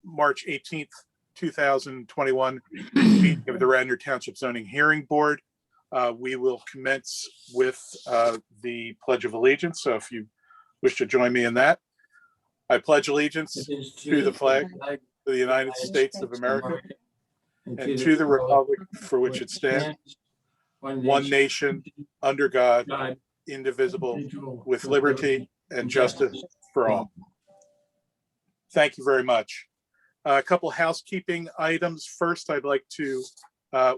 March 18th, 2021 meeting of the Radnor Township Zoning Hearing Board. We will commence with the Pledge of Allegiance. So if you wish to join me in that, I pledge allegiance to the flag of the United States of America and to the republic for which it stands, one nation, under God, indivisible, with liberty and justice for all. Thank you very much. A couple housekeeping items. First, I'd like to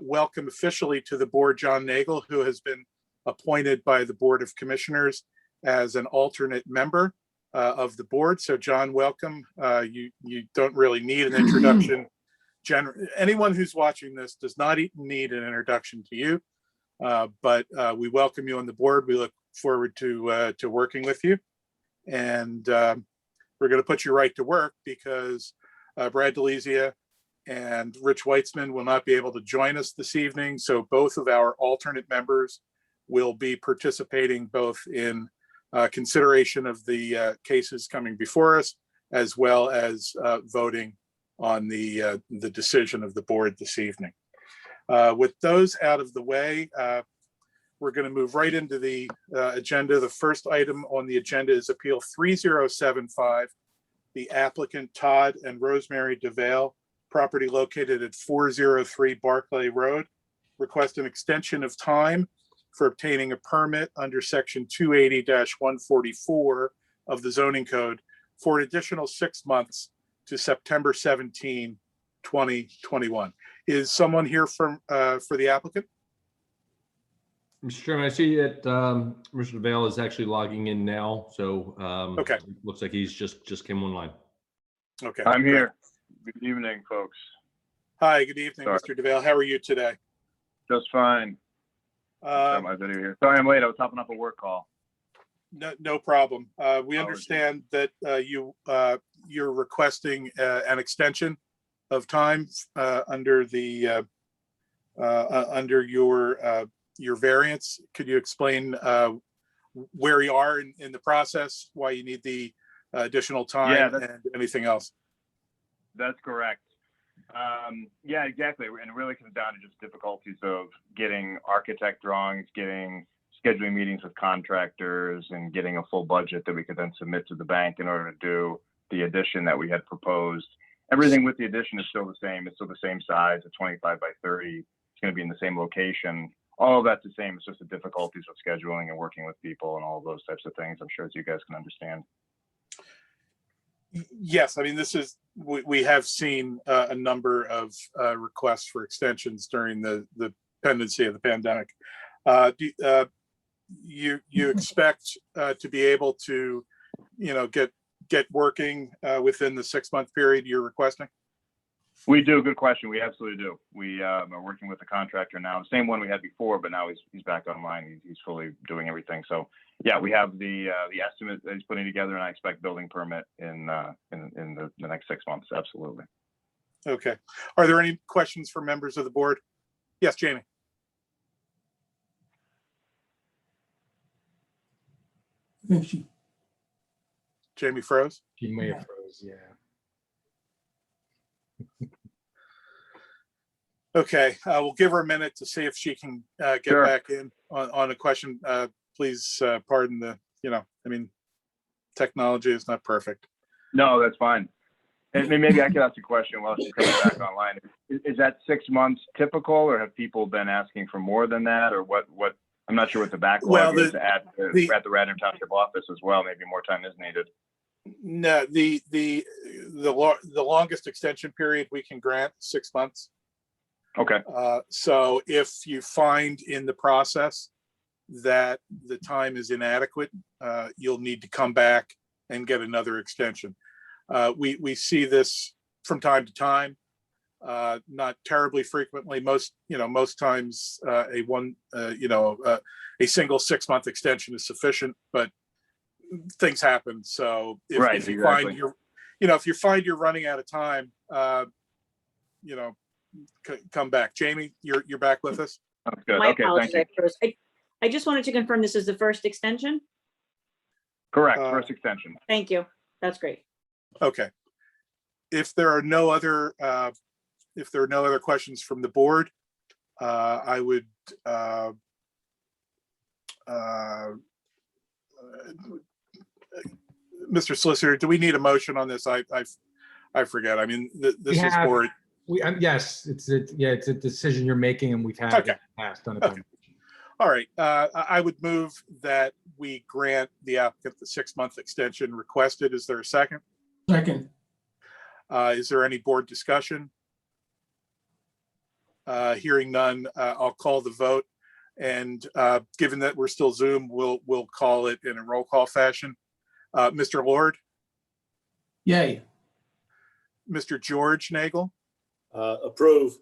welcome officially to the board John Nagel, who has been appointed by the Board of Commissioners as an alternate member of the board. So John, welcome. You don't really need an introduction. Anyone who's watching this does not need an introduction to you, but we welcome you on the board. We look forward to working with you, and we're going to put you right to work because Brad DeLizia and Rich Weitzman will not be able to join us this evening. So both of our alternate members will be participating both in consideration of the cases coming before us, as well as voting on the decision of the board this evening. With those out of the way, we're going to move right into the agenda. The first item on the agenda is Appeal 3075. The applicant Todd and Rosemary DeVale, property located at 403 Barclay Road, request an extension of time for obtaining a permit under section 280-144 of the zoning code for an additional 6 months to September 17, 2021. Is someone here from for the applicant? Mr. Chairman, I see that Mr. DeVale is actually logging in now, so okay. Looks like he's just came online. Okay, I'm here. Good evening, folks. Hi, good evening, Sorry. Mr. DeVale. How are you today? Just fine. My video here. Sorry, I'm late. I was hopping up a work call. No problem. We understand that you're requesting an extension of time under the under your variance. Could you explain where you are in the process, why you need the additional time, and anything else? That's correct. Yeah, exactly. And it really comes down to just difficulties of getting architect drawings, scheduling meetings with contractors, and getting a full budget that we could then submit to the bank in order to do the addition that we had proposed. Everything with the addition is still the same. It's still the same size, a 25 by 30. It's going to be in the same location. All of that's the same. It's just the difficulties of scheduling and working with people and all of those types of things. I'm sure as you guys can understand. Yes, I mean, we have seen a number of requests for extensions during the pendency of the pandemic. You expect to be able to, get working within the 6 month period you're requesting? We do. Good question. We absolutely do. We are working with the contractor now, same one we had before, but now he's back online. He's fully doing everything. So yeah, we have the estimate that he's putting together, and I expect building permit in the next 6 months. Absolutely. Okay. Are there any questions for members of the board? Yes, Jamie. Jamie froze? He may have froze, yeah. Okay, we'll give her a minute to see if she can get Sure. back in on a question. Please pardon the, technology is not perfect. No, that's fine. And maybe I could ask a question while she's coming back online. Is that 6 months typical, or have people been asking for more than that, or what? I'm not sure what the backlog is at the Radnor Township office as well. Maybe more time is needed. No, the longest extension period we can grant 6 months. Okay. So if you find in the process that the time is inadequate, you'll need to come back and get another extension. We see this from time to time, not terribly frequently. Most times a single 6 month extension is sufficient, but things happen. So if you find you're running out of time, come back. Jamie, you're back with us. Sounds good. My Okay, thank you. apologies. I just wanted to confirm this is the first extension. Correct. First extension. Thank you. That's great. Okay. if there are no other questions from the board, I would Mr. Solicitor, do we need a motion on this? I forget. I mean, this is have- board. Yes, it's a decision you're making, and we've had Okay. it passed on it. Okay. All right. I would move that we grant the applicant the 6-month extension requested. Is there a second? Second. Is there any board discussion? Hearing none, I'll call the vote. And given that we're still Zoom, we'll call it in a roll call fashion. Mr. Lord, Yay. Mr. George Nagel, Approve.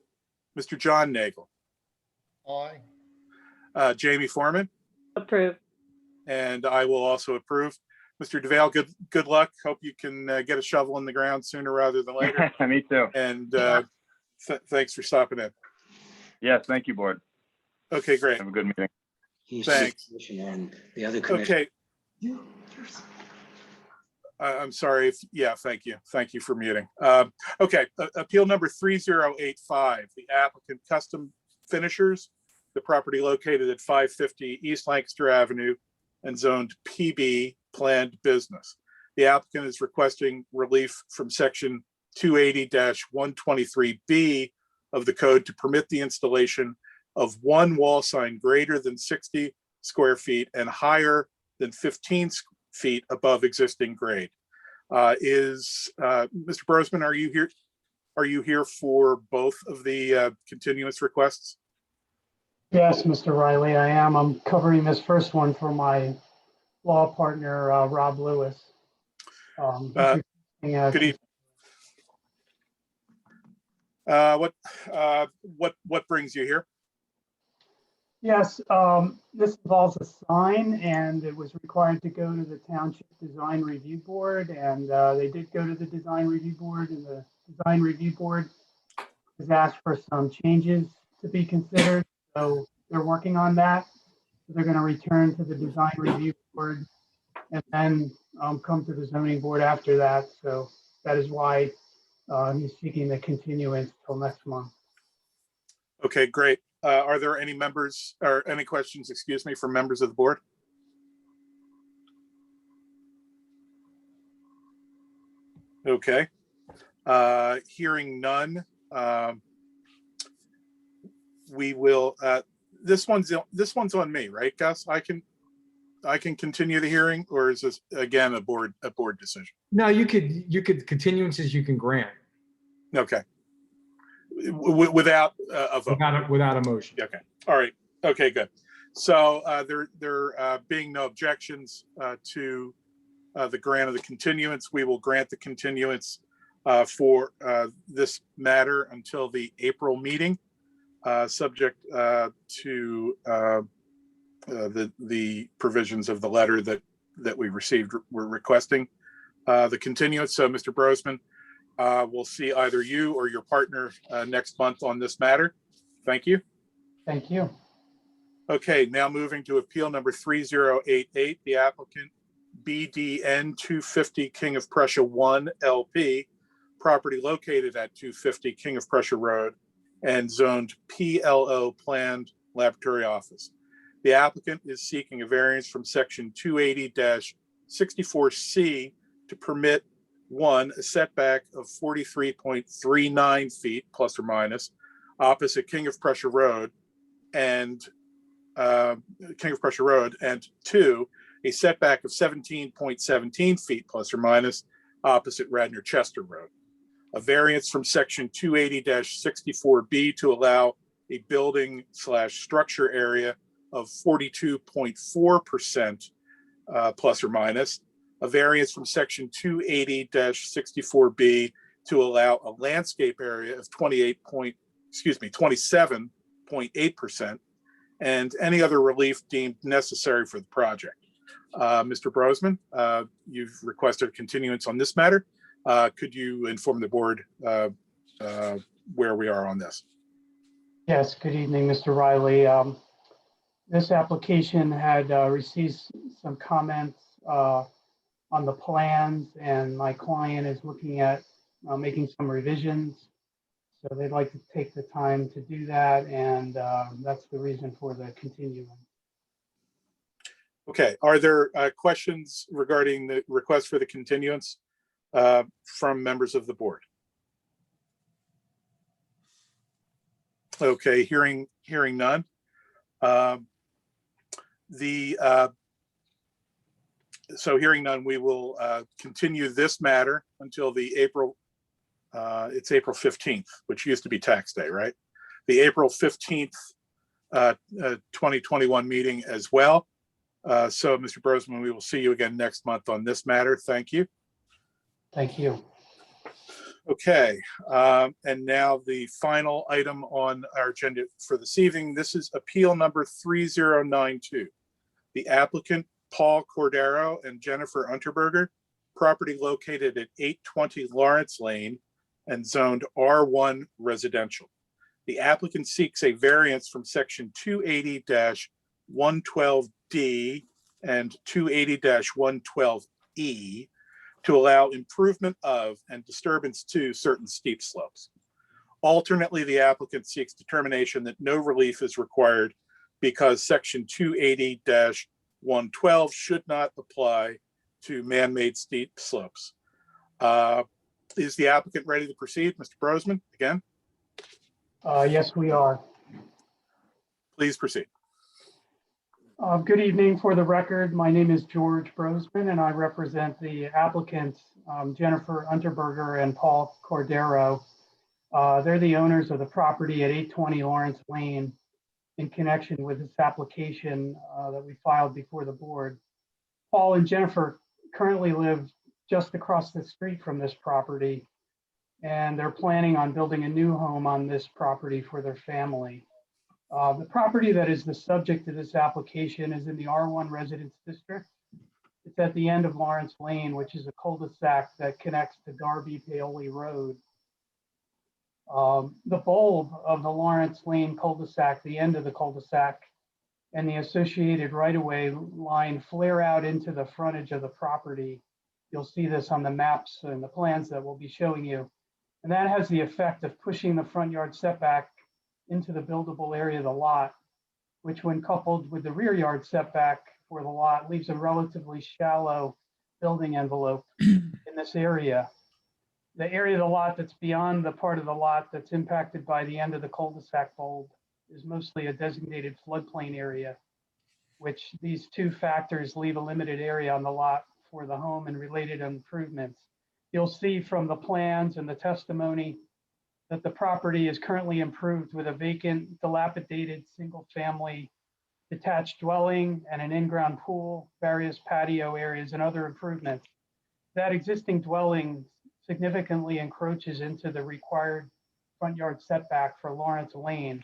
Mr. John Nagel, Aye. Jamie Foreman, Approve. and I will also approve. Mr. DeVale, good luck. Hope you can get a shovel in the ground sooner rather than later. Me too. And thanks for stopping in. Yes, thank you, board. Okay, great. Have a good meeting. Thanks. And the other commission. Okay. I'm sorry. Thank you. Thank you for muting. Okay, appeal number 3085, the applicant Custom Finishers, the property located at 550 East Lancaster Avenue and zoned PB planned business. The applicant is requesting relief from section 280-123B of the code to permit the installation of one wall sign greater than 60 square feet and higher than 15 feet above existing grade. Mr. Brosman, are you here? Are you here for both of the continuous requests? Yes, Mr. Riley, I am. I'm covering this first one for my law partner, Rob Lewis. Good evening. What brings you here? Yes, this involves a sign, and it was required to go to the Township Design Review Board, and they did go to the Design Review Board, and the Design Review Board has asked for some changes to be considered. So they're working on that. They're going to return to the Design Review Board and then come to the Zoning Board after that. So that is why he's seeking the continuance till next month. Okay, great. Are there any members or any questions, excuse me, from members of the board? Okay. Hearing none. We will, this one's on me, right, Gus? I can continue the hearing, or is this again a board decision? No, you could continuances you can grant Okay. Without a vote. without a motion. Okay. All right. Okay, good. So there being no objections to the grant of the continuance, we will grant the continuance for this matter until the April meeting, subject to the provisions of the letter that we received. We're requesting the continuance. So, Mr. Brosman, we'll see either you or your partner next month on this matter. Thank you. Thank you. Okay, now moving to appeal number 3088, the applicant BDN 250 King of Prussia 1 LP, property located at 250 King of Prussia Road and zoned PLO planned laboratory office. The applicant is seeking a variance from section 280-64C to permit one, a setback of 43.39 feet plus or minus opposite King of Prussia Road and two, a setback of 17.17 feet plus or minus opposite Radnor Chester Road. A variance from section 280-64B to allow a building/structure area of 42.4% plus or minus. A variance from section 280-64B to allow a landscape area of 27.8%, and any other relief deemed necessary for the project. Mr. Brosman, you've requested a continuance on this matter. Could you inform the board where we are on this? Yes, good evening, Mr. Riley. This application had received some comments on the plans, and my client is looking at making some revisions. So they'd like to take the time to do that, and that's the reason for the continuing. Okay, are there questions regarding the request for the continuance from members of the board? Okay, hearing none. So hearing none, we will continue this matter until the it's April 15th, which used to be tax day, right? The April 15th, 2021 meeting as well. So Mr. Brosman, we will see you again next month on this matter. Thank you. Thank you. Okay, and now the final item on our agenda for this evening. This is appeal number 3092. The applicant, Paul Cordero and Jennifer Unterberger, property located at 820 Lawrence Lane and zoned R1 residential. The applicant seeks a variance from section 280-112D and 280-112E to allow improvement of and disturbance to certain steep slopes. Alternately, the applicant seeks determination that no relief is required because section 280-112 should not apply to man-made steep slopes. Is the applicant ready to proceed? Mr. Brosman, again? Yes, we are. Please proceed. Good evening. For the record, my name is George Brosman, and I represent the applicants, Jennifer Unterberger and Paul Cordero. They're the owners of the property at 820 Lawrence Lane in connection with this application that we filed before the board. Paul and Jennifer currently live just across the street from this property, and they're planning on building a new home on this property for their family. The property that is the subject of this application is in the R1 Residence District. It's at the end of Lawrence Lane, which is a cul-de-sac that connects to Darby Paoli Road. The bulb of the Lawrence Lane cul-de-sac, the end of the cul-de-sac, and the associated right-of-way line flare out into the frontage of the property. You'll see this on the maps and the plans that we'll be showing you. And that has the effect of pushing the front yard setback into the buildable area of the lot, which when coupled with the rear yard setback for the lot leaves a relatively shallow building envelope in this area. The area of the lot that's beyond the part of the lot that's impacted by the end of the cul-de-sac bulb is mostly a designated floodplain area, which these two factors leave a limited area on the lot for the home and related improvements. You'll see from the plans and the testimony that the property is currently improved with a vacant, dilapidated, single-family detached dwelling and an in-ground pool, various patio areas, and other improvements. That existing dwelling significantly encroaches into the required front yard setback for Lawrence Lane.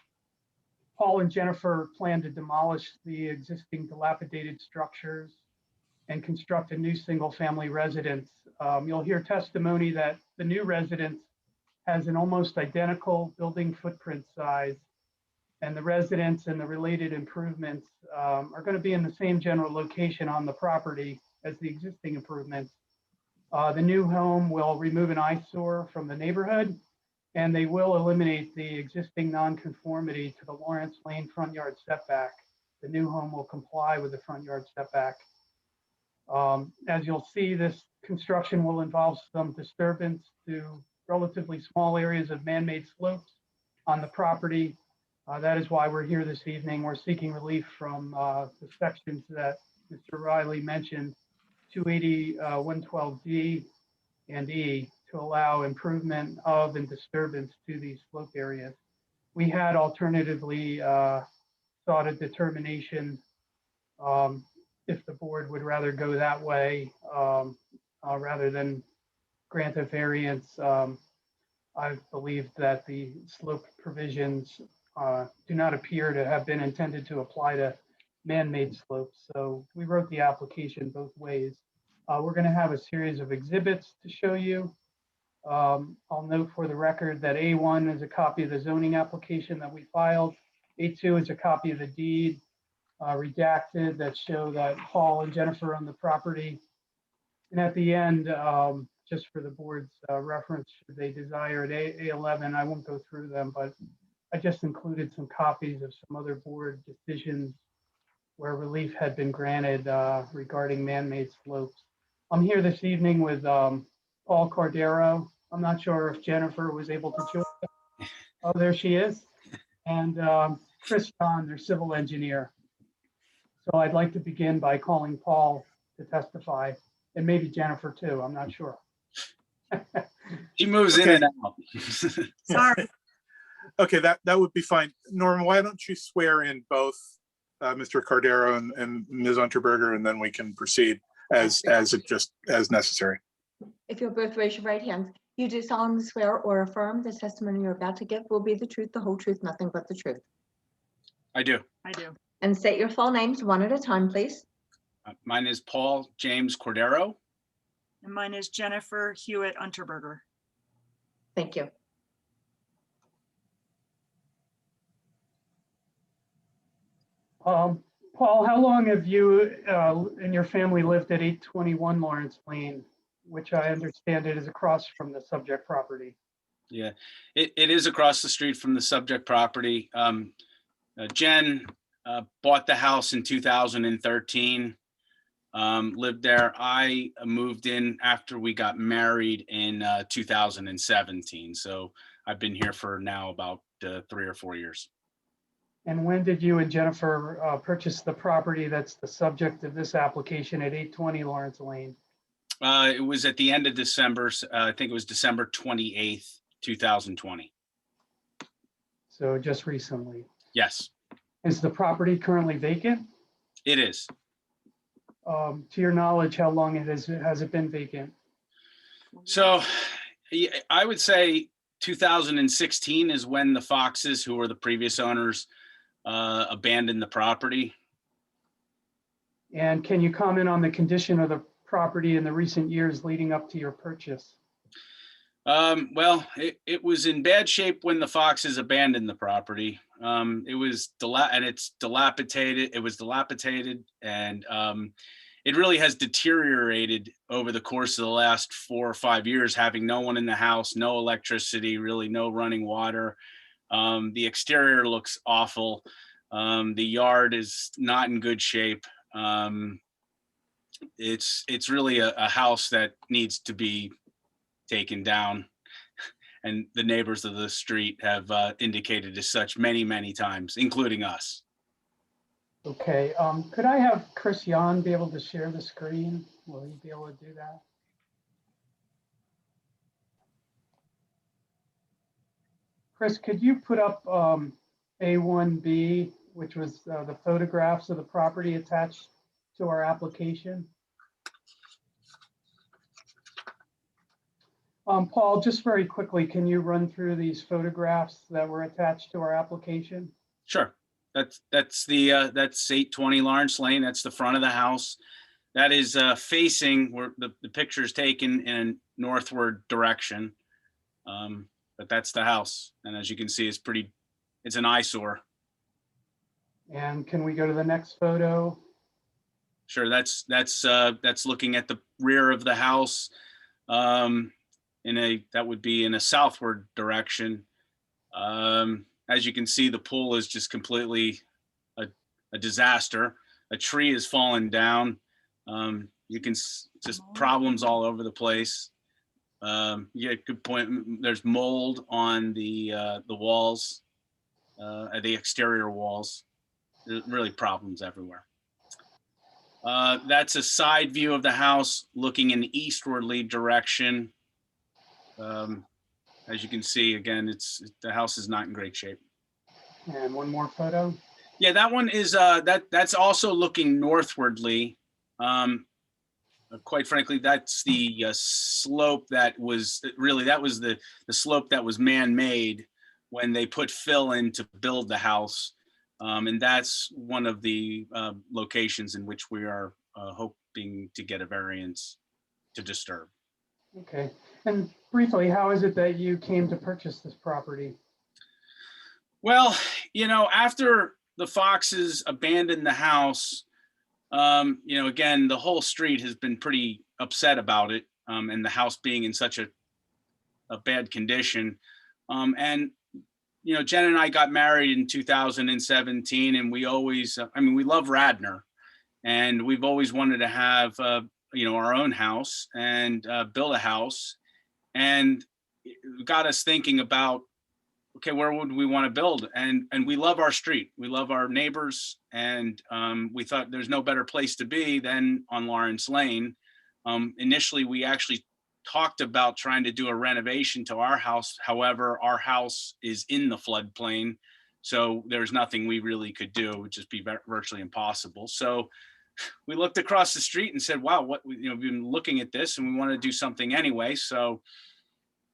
Paul and Jennifer plan to demolish the existing dilapidated structures and construct a new single-family residence. You'll hear testimony that the new residence has an almost identical building footprint size, and the residence and the related improvements are going to be in the same general location on the property as the existing improvements. The new home will remove an eyesore from the neighborhood, and they will eliminate the existing nonconformity to the Lawrence Lane front yard setback. The new home will comply with the front yard setback. As you'll see, this construction will involve some disturbance to relatively small areas of man-made slopes on the property. That is why we're here this evening. We're seeking relief from the sections that Mr. Riley mentioned, 280, 112D and E, to allow improvement of and disturbance to these slope areas. We had alternatively sought a determination if the board would rather go that way rather than grant a variance. I believe that the slope provisions do not appear to have been intended to apply to man-made slopes. So we wrote the application both ways. We're going to have a series of exhibits to show you. I'll note for the record that A1 is a copy of the zoning application that we filed. A2 is a copy of the deed redacted that show that Paul and Jennifer own the property. And at the end, just for the board's reference, should they desire at A11. I won't go through them, but I just included some copies of some other board decisions where relief had been granted regarding man-made slopes. I'm here this evening with Paul Cordero. I'm not sure if Jennifer was able to join. Oh, there she is. And Chris John, their civil engineer. So I'd like to begin by calling Paul to testify, and maybe Jennifer too, I'm not sure. He moves in Okay. and out. Sorry. Okay, that would be fine. Norma, why don't you swear in both Mr. Cardero and Ms. Unterberger, and then we can proceed as necessary. If you'll both raise your right hands, you do solemnly swear or affirm the testimony you're about to give will be the truth, the whole truth, nothing but the truth. I do. I do. And state your full names one at a time, please. Mine is Paul James Cordero. And mine is Jennifer Hewitt Unterberger. Thank you. Paul, how long have you and your family lived at 821 Lawrence Lane, which I understand it is across from the subject property? Yeah, it is across the street from the subject property. Jen bought the house in 2013, lived there. I moved in after we got married in 2017. So I've been here for now about 3 or 4 years. And when did you and Jennifer purchase the property that's the subject of this application at 820 Lawrence Lane? It was at the end of December. I think it was December 28th, 2020. So just recently. Yes, Is the property currently vacant? it is. To your knowledge, how long has it been vacant? So I would say 2016 is when the Foxes, who were the previous owners, abandoned the property. And can you comment on the condition of the property in the recent years leading up to your purchase? Well, it was in bad shape when the Foxes abandoned the property. It was it's dilapidated. It was dilapidated, and it really has deteriorated over the course of the last 4 or 5 years, having no one in the house, no electricity, really no running water. The exterior looks awful. The yard is not in good shape. It's really a house that needs to be taken down, and the neighbors of the street have indicated as such many, many times, including us. Okay, could I have Chris Yan be able to share the screen? Will he be able to do that? Chris, could you put up A1B, which was the photographs of the property attached to our application? Paul, just very quickly, can you run through these photographs that were attached to our application? Sure. That's 820 Lawrence Lane. That's the front of the house. That is facing where the picture is taken in a northward direction. But that's the house. And as you can see, it's an eyesore. And can we go to the next photo? Sure. That's looking at the rear of the house. That would be in a southward direction. As you can see, the pool is just completely a disaster. A tree has fallen down. You can just problems all over the place. Yeah, good point. There's mold on the walls, the exterior walls. There's really problems everywhere. That's a side view of the house looking in the eastwardly direction. As you can see, again, the house is not in great shape. And one more photo. Yeah, that one is that's also looking northwardly. Quite frankly, that's the slope that was the slope that was man-made when they put fill in to build the house. And that's one of the locations in which we are hoping to get a variance to disturb. Okay. And briefly, how is it that you came to purchase this property? Well, after the Foxes abandoned the house, again, the whole street has been pretty upset about it. and the house being in such a bad condition. And, you know, Jen and I got married in 2017, and we always, we love Radnor, and we've always wanted to have, you know, our own house and build a house. And it got us thinking about, okay, where would we want to build? And we love our street. We love our neighbors. And we thought there's no better place to be than on Lawrence Lane. Initially, we actually talked about trying to do a renovation to our house. However, our house is in the floodplain, so there's nothing we really could do. It would just be virtually impossible. So we looked across the street and said, wow, what, you know, we've been looking at this and we want to do something anyway. So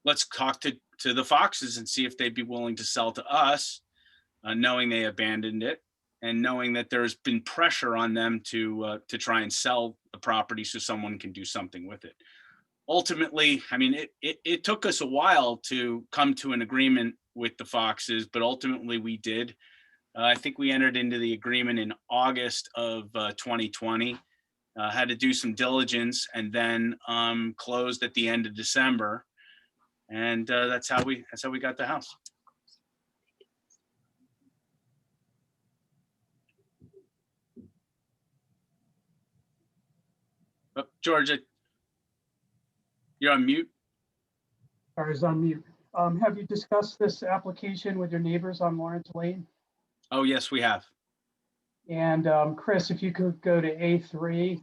let's talk to the Foxes and see if they'd be willing to sell to us, knowing they abandoned it and knowing that there's been pressure on them to try and sell the property so someone can do something with it. Ultimately, I mean, it took us a while to come to an agreement with the Foxes, but ultimately we did. I think we entered into the agreement in August of 2020, had to do some diligence, and then closed at the end of December. And that's how we got the house. Oh, Georgia, you're on mute. Or is on mute. Have you discussed this application with your neighbors on Lawrence Lane? Oh, yes, we have. And Chris, if you could go to A3.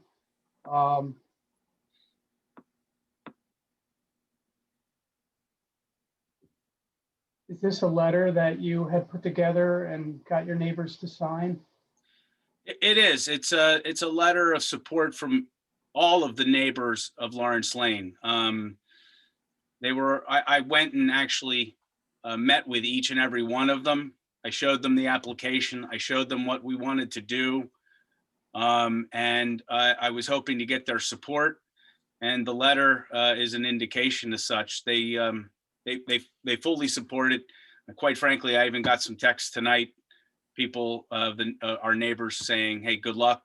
Is this a letter that you had put together and got your neighbors to sign? It is. It's a letter of support from all of the neighbors of Lawrence Lane. I went and actually met with each and every one of them. I showed them the application. I showed them what we wanted to do. And I was hoping to get their support. And the letter is an indication as such. They fully support it. Quite frankly, I even got some texts tonight, people, our neighbors saying, hey, good luck.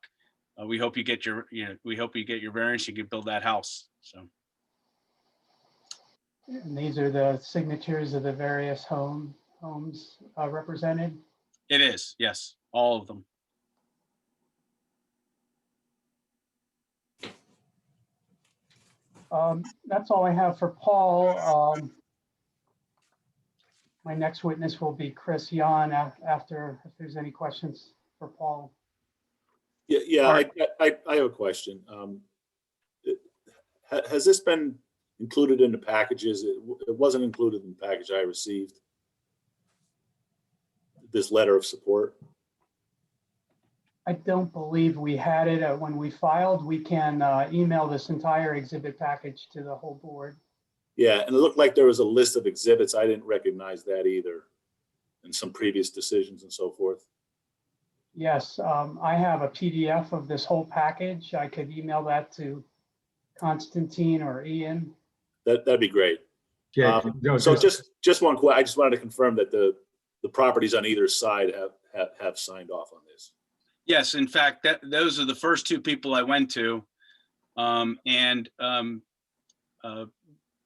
We hope you get your, we hope you get your variance, you can build that house. So. And these are the signatures of the various homes represented? It is, yes, all of them. That's all I have for Paul. My next witness will be Chris Yan after, if there's any questions for Paul. Yeah, I have a question. Has this been included in the packages? It wasn't included in the package I received. This letter of support. I don't believe we had it when we filed. We can email this entire exhibit package to the whole board. Yeah, and it looked like there was a list of exhibits. I didn't recognize that either in some previous decisions and so forth. Yes, I have a PDF of this whole package. I could email that to Constantine or Ian. That'd be great. Yeah. So just one question. I just wanted to confirm that the properties on either side have signed off on this. Yes, in fact, those are the first two people I went to, and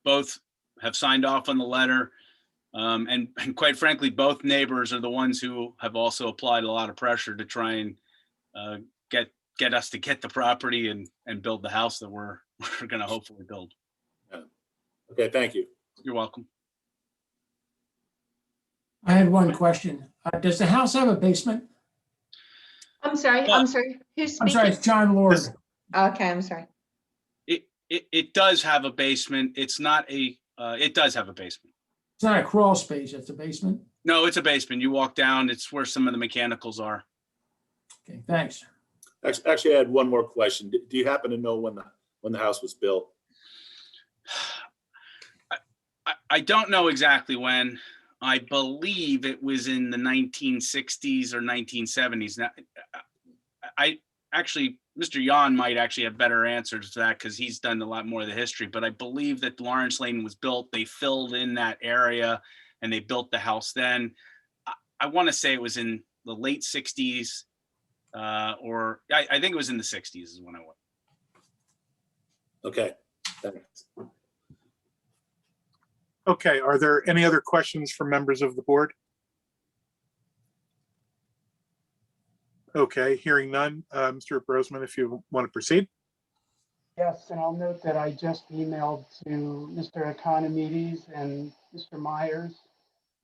both have signed off on the letter. And quite frankly, both neighbors are the ones who have also applied a lot of pressure to try and get us to get the property and build the house that we're going to hopefully build. Yeah. Okay, thank you. You're welcome. I had one question. Does the house have a basement? I'm sorry, I'm sorry. Who's I'm speaking? sorry, it's John Lord. Okay, I'm sorry. It does have a basement. It's not a, it does have a basement. It's not a crawl space, it's a basement. No, it's a basement. You walk down, it's where some of the mechanicals are. Okay, thanks. Actually, I had one more question. Do you happen to know when the house was built? I don't know exactly when. I believe it was in the 1960s or 1970s. Now, I actually, Mr. Yan might actually have better answers to that because he's done a lot more of the history, but I believe that Lawrence Lane was built, they filled in that area and they built the house then. I want to say it was in the late 60s or I think it was in the 60s is when I went. Okay, Thanks. Okay, are there any other questions from members of the board? Okay, hearing none. Mr. Brosman, if you want to proceed. Yes, and I'll note that I just emailed to Mr. Economides and Mr. Myers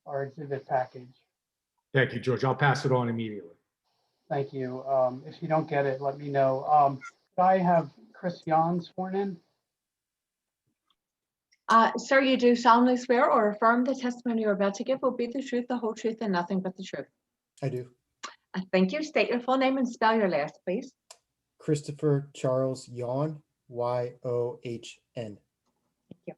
our exhibit package. Thank you, George. I'll pass it on immediately. Thank you. If you don't get it, let me know. Could I have Chris Yon sworn in? Sir, you do solemnly swear or affirm the testimony you're about to give will be the truth, the whole truth, and nothing but the truth. I do. Thank you. State your full name and spell your last, please. Christopher Charles Yon, Y-O-H-N. Thank you.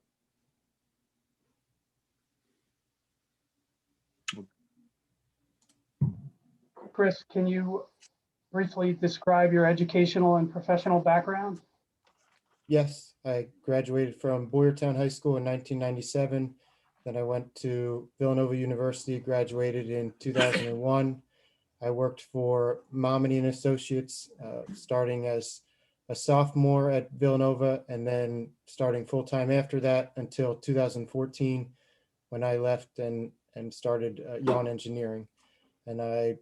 Chris, can you briefly describe your educational and professional background? Yes, I graduated from Boyertown High School in 1997. Then I went to Villanova University, graduated in 2001. I worked for Mominy and Associates, starting as a sophomore at Villanova and then starting full-time after that until 2014 when I left and started Yon Engineering. And I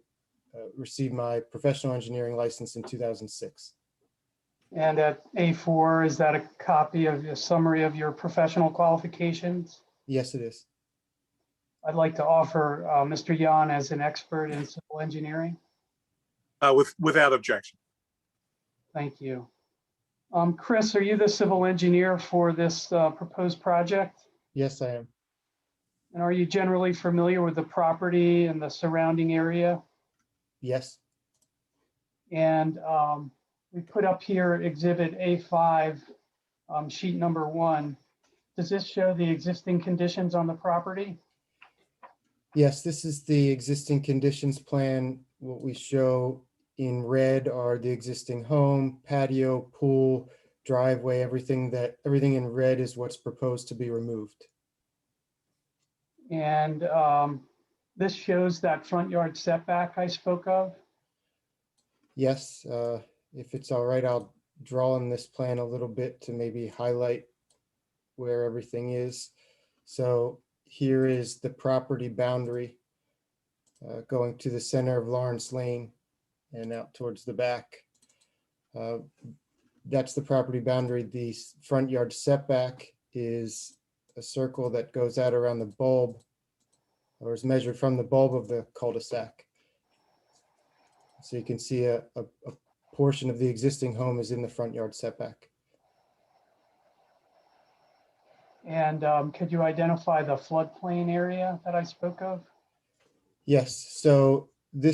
received my professional engineering license in 2006. And at A4, is that a copy of a summary of your professional qualifications? Yes, it is. I'd like to offer Mr. Yon as an expert in civil engineering. Without objection. Thank you. Chris, are you the civil engineer for this proposed project? Yes, I am. And are you generally familiar with the property and the surrounding area? Yes. And we put up here exhibit A5, sheet number 1. Does this show the existing conditions on the property? Yes, this is the existing conditions plan. What we show in red are the existing home, patio, pool, driveway, everything in red is what's proposed to be removed. And this shows that front yard setback I spoke of. Yes, if it's all right, I'll draw on this plan a little bit to maybe highlight where everything is. So here is the property boundary going to the center of Lawrence Lane and out towards the back. That's the property boundary. The front yard setback is a circle that goes out around the bulb or is measured from the bulb of the cul-de-sac. So you can see a portion of the existing home is in the front yard setback. And could you identify the floodplain area that I spoke of? Yes, so the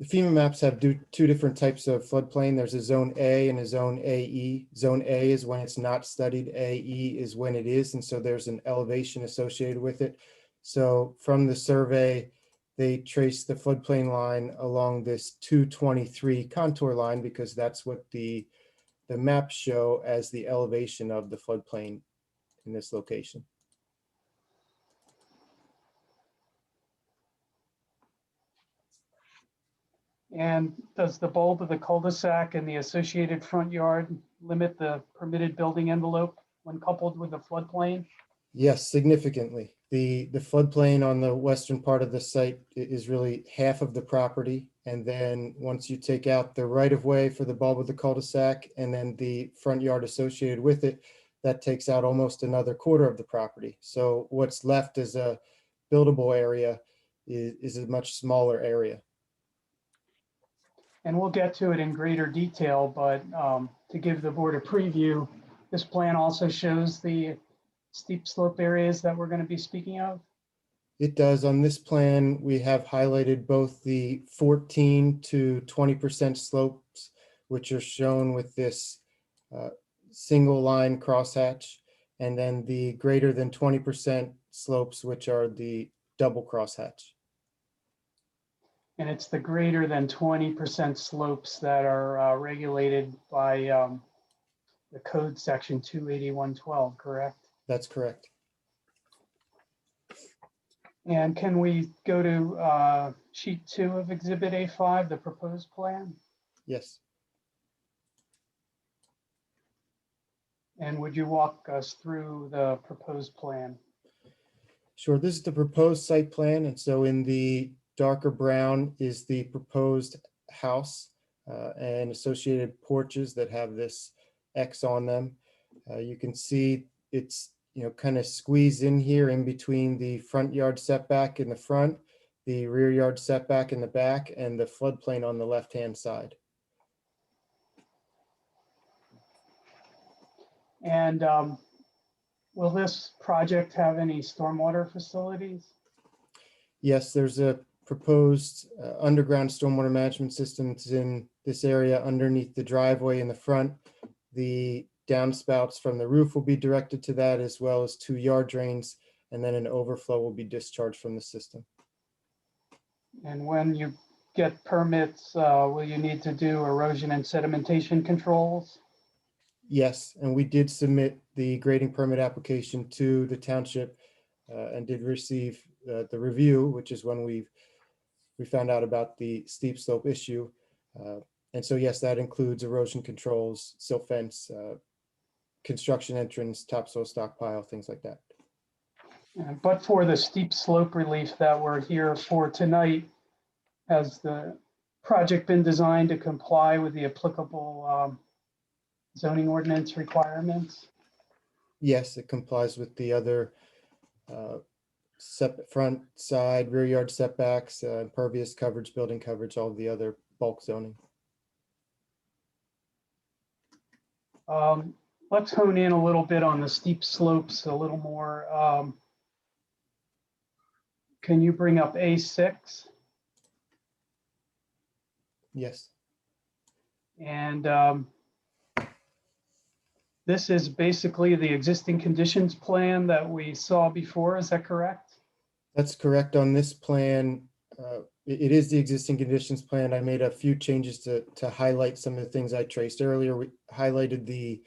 FEMA maps have two different types of floodplain. There's a zone A and a zone AE. Zone A is when it's not studied, AE is when it is, and so there's an elevation associated with it. So from the survey, they trace the floodplain line along this 223 contour line because that's what the maps show as the elevation of the floodplain in this location. And does the bulb of the cul-de-sac and the associated front yard limit the permitted building envelope when coupled with the floodplain? Yes, significantly. The floodplain on the western part of the site is really half of the property. And then once you take out the right of way for the bulb of the cul-de-sac and then the front yard associated with it, that takes out almost another quarter of the property. So what's left as a buildable area is a much smaller area. And we'll get to it in greater detail, but to give the board a preview, this plan also shows the steep slope areas that we're going to be speaking of. It does. On this plan, we have highlighted both the 14 to 20% slopes, which are shown with this single line crosshatch, and then the greater than 20% slopes, which are the double crosshatch. And it's the greater than 20% slopes that are regulated by the code section 28112, correct? That's correct. And can we go to sheet 2 of exhibit A5, the proposed plan? Yes. And would you walk us through the proposed plan? Sure, this is the proposed site plan, and so in the darker brown is the proposed house and associated porches that have this X on them. You can see it's, kind of squeezed in here in between the front yard setback in the front, the rear yard setback in the back, and the floodplain on the left-hand side. And will this project have any stormwater facilities? Yes, there's a proposed underground stormwater management system that's in this area underneath the driveway in the front. The downspouts from the roof will be directed to that, as well as 2 yard drains, and then an overflow will be discharged from the system. And when you get permits, will you need to do erosion and sedimentation controls? Yes, and we did submit the grading permit application to the township and did receive the review, which is when we found out about the steep slope issue. And so, yes, that includes erosion controls, silt fence, construction entrance, topsoil stockpile, things like that. But for the steep slope relief that we're here for tonight, has the project been designed to comply with the applicable zoning ordinance requirements? Yes, it complies with the other front, side, rear yard setbacks, impervious coverage, building coverage, all the other bulk zoning. Let's hone in a little bit on the steep slopes a little more. Can you bring up A6? Yes. And this is basically the existing conditions plan that we saw before, is that correct? That's correct. On this plan, it is the existing conditions plan. I made a few changes to highlight some of the things I traced earlier. We highlighted the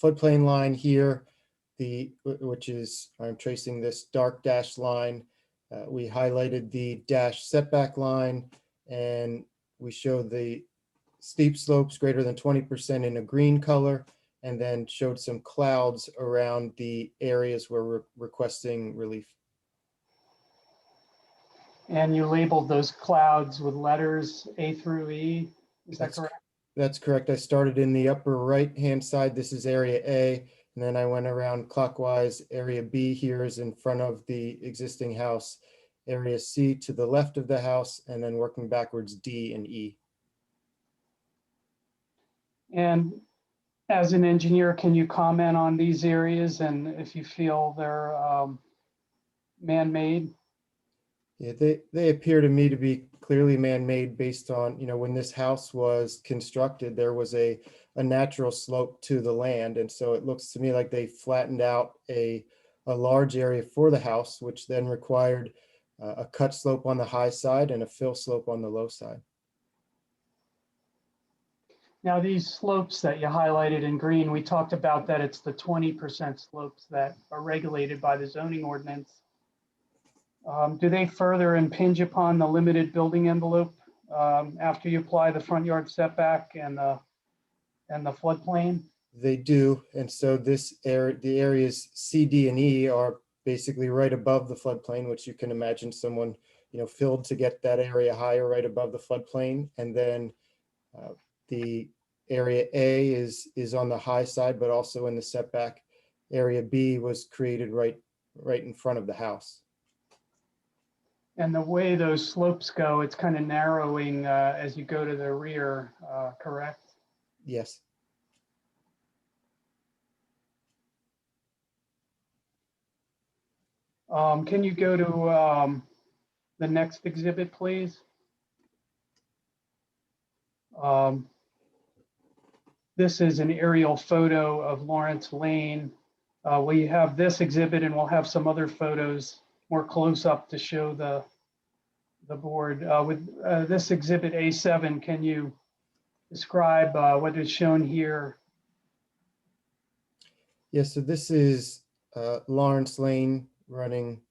floodplain line here, which is, I'm tracing this dark dashed line. We highlighted the dash setback line, and we showed the steep slopes greater than 20% in a green color, and then showed some clouds around the areas where we're requesting relief. And you labeled those clouds with letters A through E, is that correct? That's correct. I started in the upper right-hand side. This is area A, and then I went around clockwise. Area B here is in front of the existing house. Area C to the left of the house, and then working backwards, D and E. And as an engineer, can you comment on these areas and if you feel they're man-made? Yeah, they appear to me to be clearly man-made based on, when this house was constructed, there was a natural slope to the land. And so it looks to me like they flattened out a large area for the house, which then required a cut slope on the high side and a fill slope on the low side. Now, these slopes that you highlighted in green, we talked about that it's the 20% slopes that are regulated by the zoning ordinance. Do they further impinge upon the limited building envelope after you apply the front yard setback and the floodplain? They do, and so the areas C, D, and E are basically right above the floodplain, which you can imagine someone filled to get that area higher right above the floodplain, and then the area A is on the high side, but also in the setback. Area B was created right in front of the house. And the way those slopes go, it's kind of narrowing as you go to the rear, correct? Yes. Can you go to the next exhibit, please? This is an aerial photo of Lawrence Lane. We have this exhibit and we'll have some other photos more close up to show the board. With this exhibit A7, can you describe what is shown here? Yes, so this is Lawrence Lane running,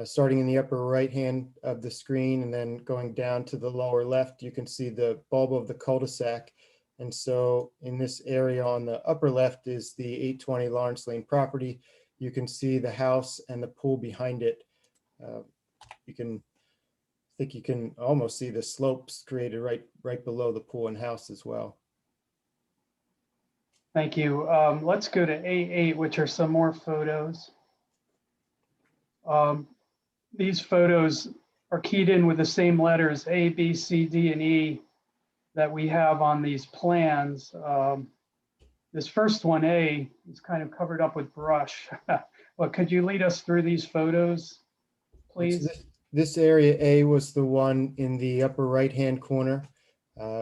starting in the upper right hand of the screen and then going down to the lower left. You can see the bulb of the cul-de-sac. And so in this area on the upper left is the 820 Lawrence Lane property. You can see the house and the pool behind it. I think you can almost see the slopes created right below the pool and house as well. Thank you. Let's go to A8, which are some more photos. These photos are keyed in with the same letters A, B, C, D, and E that we have on these plans. This first one, A, is kind of covered up with brush. But could you lead us through these photos, please? This area A was the one in the upper right-hand corner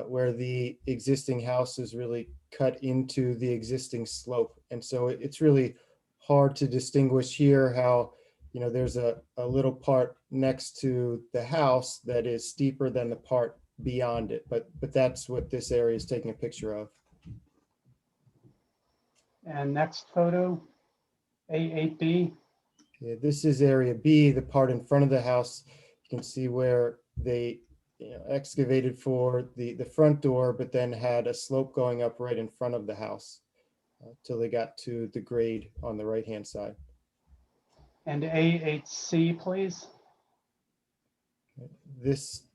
where the existing house is really cut into the existing slope. And so it's really hard to distinguish here how, there's a little part next to the house that is steeper than the part beyond it. But that's what this area is taking a picture of. And next photo, A8B. Yeah, this is area B, the part in front of the house. You can see where they excavated for the front door, but then had a slope going up right in front of the house till they got to the grade on the right-hand side. And A8C, please. This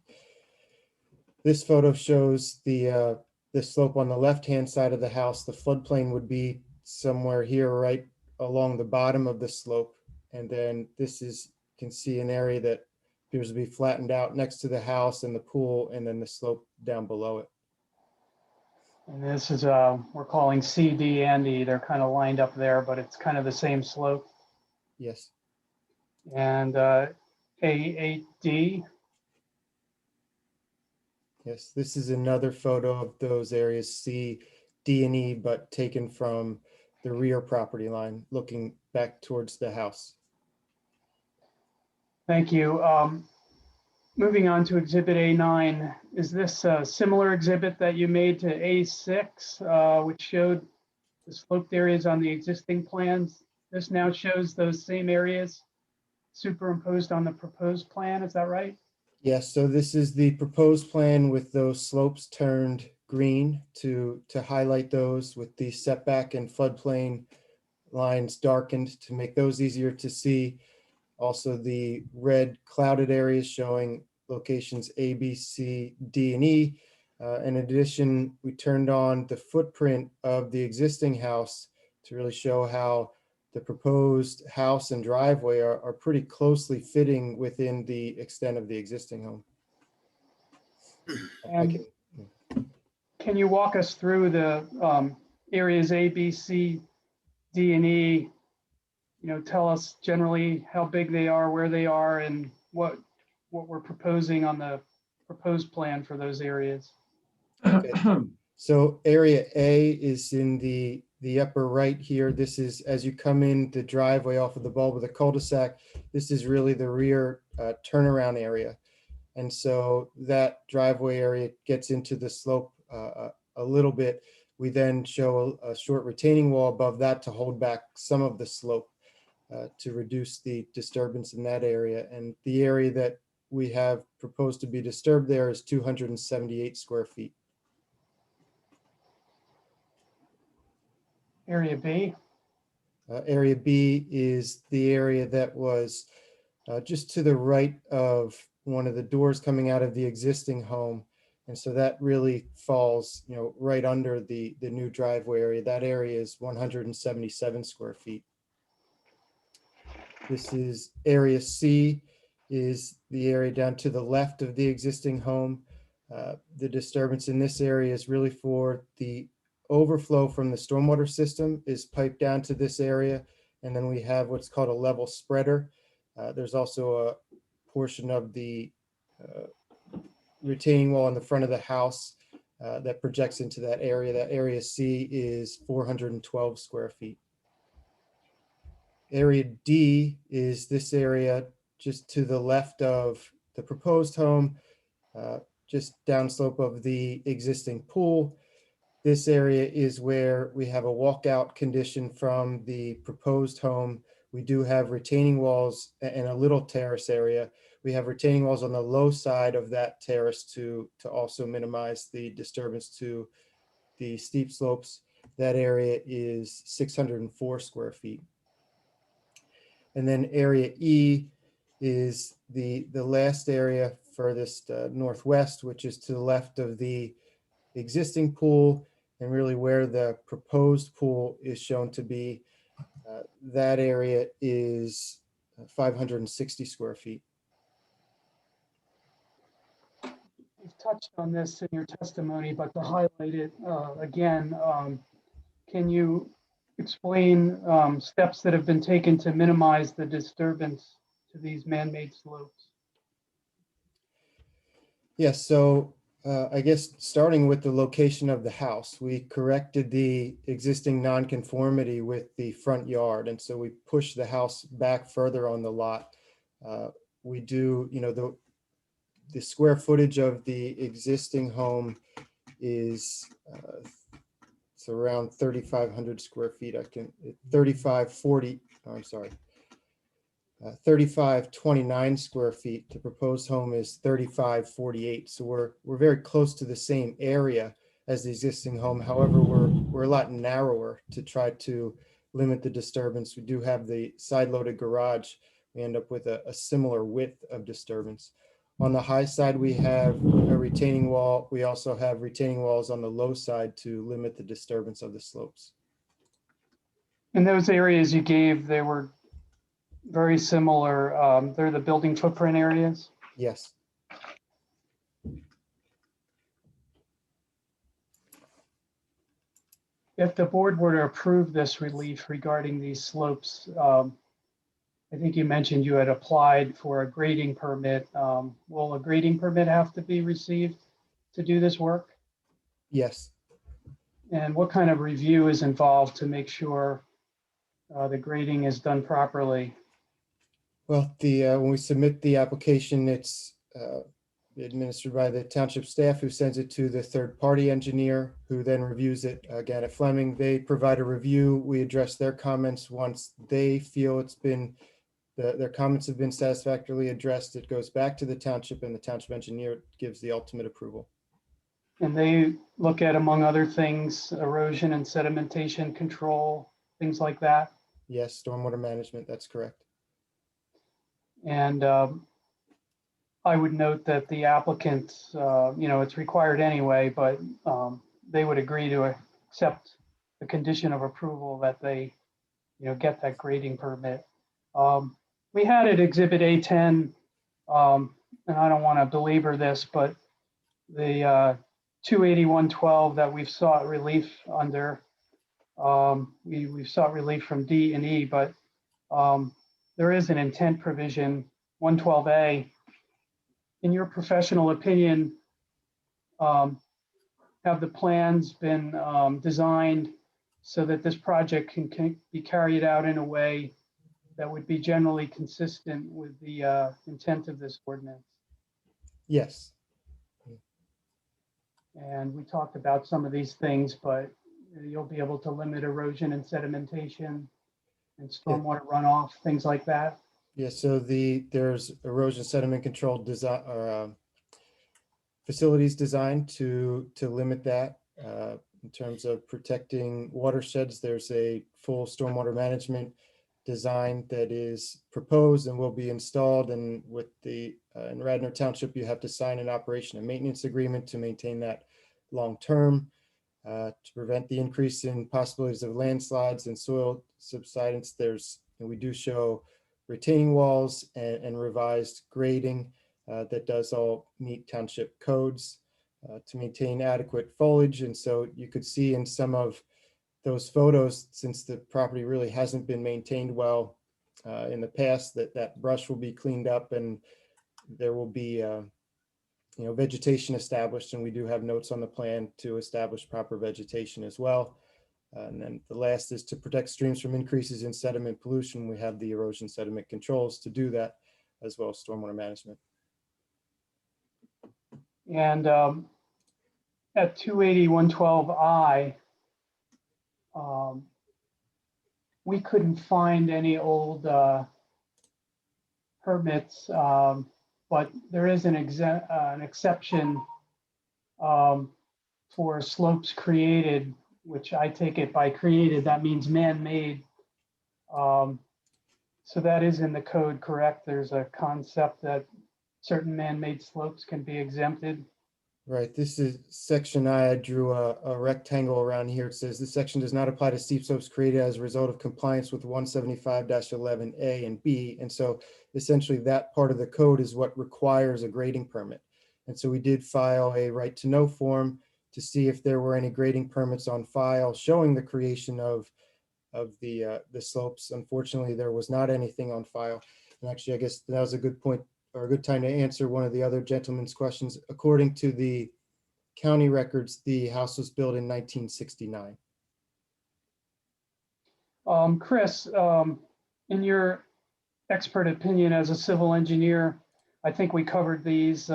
photo shows the slope on the left-hand side of the house. The floodplain would be somewhere here, right along the bottom of the slope. And then this is, you can see an area that appears to be flattened out next to the house and the pool, and then the slope down below it. And this is, we're calling C, D, and E. They're kind of lined up there, but it's kind of the same slope. Yes. And A8D. Yes, this is another photo of those areas C, D, and E, but taken from the rear property line, looking back towards the house. Thank you. Moving on to Exhibit A9, is this a similar exhibit that you made to A6, which showed the sloped areas on the existing plans? This now shows those same areas superimposed on the proposed plan, is that right? Yes, so this is the proposed plan with those slopes turned green to highlight those, with the setback and floodplain lines darkened to make those easier to see. Also the red clouded areas showing locations A, B, C, D, and E. In addition, we turned on the footprint of the existing house to really show how the proposed house and driveway are pretty closely fitting within the extent of the existing home. And can you walk us through the areas A, B, C, D, and E? Tell us generally how big they are, where they are, and what we're proposing on the proposed plan for those areas. Okay. So area A is in the upper right here. This is as you come in the driveway off of the bulb of the cul-de-sac. This is really the rear turnaround area. And so that driveway area gets into the slope a little bit. We then show a short retaining wall above that to hold back some of the slope to reduce the disturbance in that area. And the area that we have proposed to be disturbed there is 278 square feet. Area B? Area B is the area that was just to the right of one of the doors coming out of the existing home. And so that really falls, right under the new driveway area. That area is 177 square feet. This is area C, is the area down to the left of the existing home. The disturbance in this area is really for the overflow from the stormwater system is piped down to this area. And then we have what's called a level spreader. There's also a portion of the retaining wall in the front of the house that projects into that area. That area C is 412 square feet. Area D is this area just to the left of the proposed home, just downslope of the existing pool. This area is where we have a walkout condition from the proposed home. We do have retaining walls and a little terrace area. We have retaining walls on the low side of that terrace to also minimize the disturbance to the steep slopes, that area is 604 square feet. And then area E is the last area furthest northwest, which is to the left of the existing pool and really where the proposed pool is shown to be. That area is 560 square feet. You've touched on this in your testimony, but to highlight it again, can you explain steps that have been taken to minimize the disturbance to these man-made slopes? Yes, so I guess starting with the location of the house, we corrected the existing nonconformity with the front yard. And so we pushed the house back further on the lot. We do, the square footage of the existing home is it's around 3,500 square feet. 3,529 square feet. The proposed home is 3,548. So we're very close to the same area as the existing home. However, we're a lot narrower to try to limit the disturbance. We do have the side loaded garage. We end up with a similar width of disturbance. On the high side, we have a retaining wall. We also have retaining walls on the low side to limit the disturbance of the slopes. In those areas you gave, they were very similar. They're the building footprint areas. Yes. If the board were to approve this relief regarding these slopes, I think you mentioned you had applied for a grading permit. Will a grading permit have to be received to do this work? Yes. And what kind of review is involved to make sure the grading is done properly? Well, when we submit the application, it's administered by the township staff, who sends it to the third-party engineer, who then reviews it again at Fleming. They provide a review. We address their comments. Once they feel their comments have been satisfactorily addressed, it goes back to the township, and the township engineer gives the ultimate approval. And they look at, among other things, erosion and sedimentation control, things like that. Yes, stormwater management, that's correct. And I would note that the applicants, it's required anyway, but they would agree to accept the condition of approval that they, get that grading permit. We had at Exhibit A10, and I don't want to belabor this, but the 28112 that we've sought relief under, we've sought relief from D and E, but there is an intent provision, 112A. In your professional opinion, have the plans been designed so that this project can be carried out in a way that would be generally consistent with the intent of this ordinance? Yes. And we talked about some of these things, but you'll be able to limit erosion and sedimentation and stormwater runoff, things like that. Yeah, so there's erosion sediment control design or facilities designed to limit that. In terms of protecting watersheds, there's a full stormwater management design that is proposed and will be installed. And with in Radnor Township, you have to sign an operation and maintenance agreement to maintain that long term, to prevent the increase in possibilities of landslides and soil subsidence. We do show retaining walls and revised grading that does all meet township codes to maintain adequate foliage. And so you could see in some of those photos, since the property really hasn't been maintained well in the past, that brush will be cleaned up and there will be vegetation established. And we do have notes on the plan to establish proper vegetation as well. And then the last is to protect streams from increases in sediment pollution. We have the erosion sediment controls to do that, as well as stormwater management. And at 280-112I, we couldn't find any old permits, but there is an exception for for slopes created, which I take it by created, that means man-made. So that is in the code, correct? There's a concept that certain man-made slopes can be exempted. Right, this is section I drew a rectangle around here. It says this section does not apply to steep slopes created as a result of compliance with 175-11A and B. And so essentially that part of the code is what requires a grading permit. And so we did file a right to know form to see if there were any grading permits on file showing the creation of the slopes. Unfortunately, there was not anything on file. And actually, I guess that was a good point, or a good time to answer one of the other gentleman's questions. According to the county records, the house was built in 1969. Chris, in your expert opinion as a civil engineer, I think we covered these.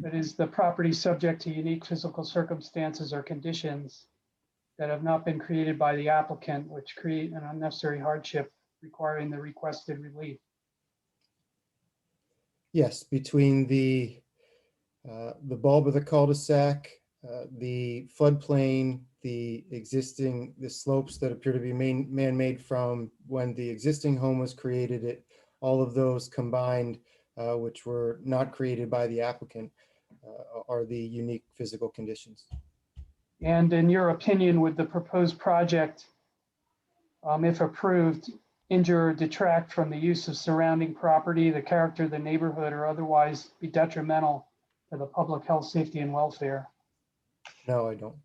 That is, the property subject to unique physical circumstances or conditions that have not been created by the applicant, which create an unnecessary hardship requiring the requested relief. Yes, between the bulb of the cul-de-sac, the floodplain, the slopes that appear to be man-made from when the existing home was created, all of those combined, which were not created by the applicant, are the unique physical conditions. And in your opinion, would the proposed project, if approved, injure or detract from the use of surrounding property, the character of the neighborhood, or otherwise be detrimental to the public health, safety, and welfare? No, I don't.